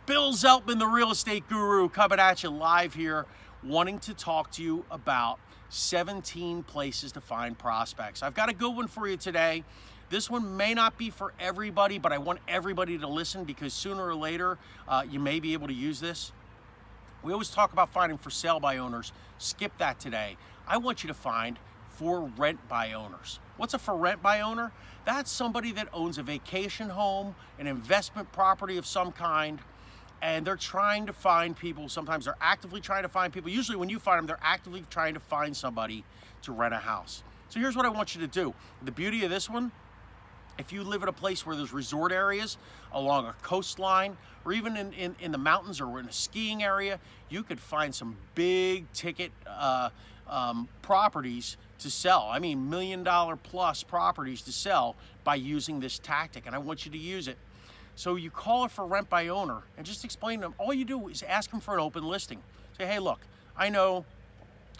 Bill Zeltman, the real estate guru, coming at you live here, wanting to talk to you about 17 places to find prospects. I've got a good one for you today. This one may not be for everybody, but I want everybody to listen because sooner or later, you may be able to use this. We always talk about finding for sale by owners. Skip that today. I want you to find for rent by owners. What's a for rent by owner? That's somebody that owns a vacation home, an investment property of some kind, and they're trying to find people. Sometimes they're actively trying to find people. Usually when you find them, they're actively trying to find somebody to rent a house. So here's what I want you to do. The beauty of this one, if you live at a place where there's resort areas along a coastline, or even in the mountains or in a skiing area, you could find some big ticket properties to sell. I mean, $1 million plus properties to sell by using this tactic, and I want you to use it. So you call it for rent by owner and just explain to them. All you do is ask them for an open listing. Say, hey, look, I know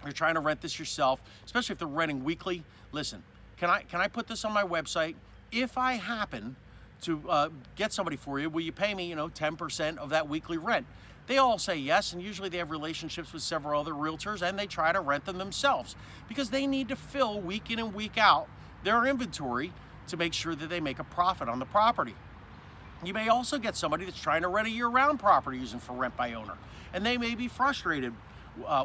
you're trying to rent this yourself, especially if they're renting weekly. Listen, can I put this on my website? If I happen to get somebody for you, will you pay me, 10% of that weekly rent? They all say yes, and usually they have relationships with several other realtors, and they try to rent them themselves because they need to fill week in and week out their inventory to make sure that they make a profit on the property. You may also get somebody that's trying to rent a year-round property using for rent by owner, and they may be frustrated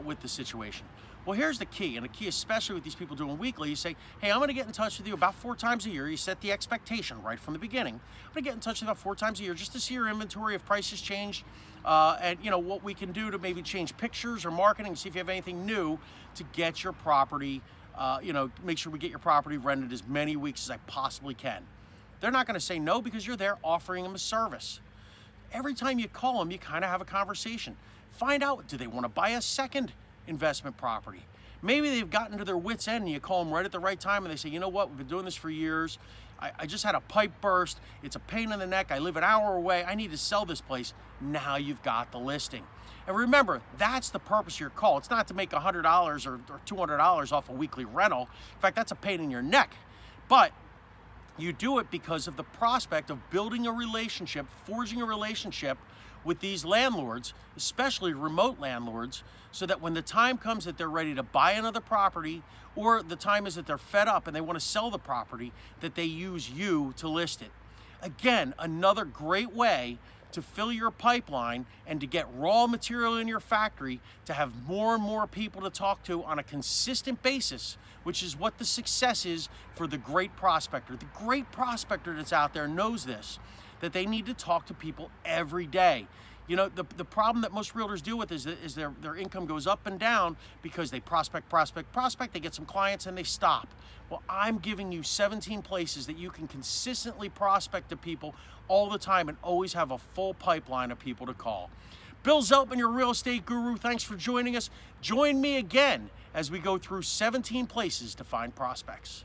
with the situation. Well, here's the key, and the key especially with these people doing weekly, you say, hey, I'm gonna get in touch with you about 4 times a year. You set the expectation right from the beginning. I'm gonna get in touch with you about 4 times a year just to see your inventory, if prices change, and what we can do to maybe change pictures or marketing, see if you have anything new to get your property, make sure we get your property rented as many weeks as I possibly can. They're not gonna say no because you're there offering them a service. Every time you call them, you kind of have a conversation. Find out, do they wanna buy a second investment property? Maybe they've gotten to their wits' end and you call them right at the right time and they say, you know what, we've been doing this for years. I just had a pipe burst. It's a pain in the neck. I live an hour away. I need to sell this place. Now you've got the listing. And remember, that's the purpose of your call. It's not to make $100 or $200 off a weekly rental. In fact, that's a pain in your neck. But you do it because of the prospect of building a relationship, forging a relationship with these landlords, especially remote landlords, so that when the time comes that they're ready to buy another property, or the time is that they're fed up and they want to sell the property, that they use you to list it. Again, another great way to fill your pipeline and to get raw material in your factory, to have more and more people to talk to on a consistent basis, which is what the success is for the great prospector. The great prospector that's out there knows this, that they need to talk to people every day. The problem that most realtors deal with is their income goes up and down because they prospect, they get some clients and they stop. Well, I'm giving you 17 places that you can consistently prospect to people all the time and always have a full pipeline of people to call. Bill Zeltman, your real estate guru, thanks for joining us. Join me again as we go through 17 places to find prospects.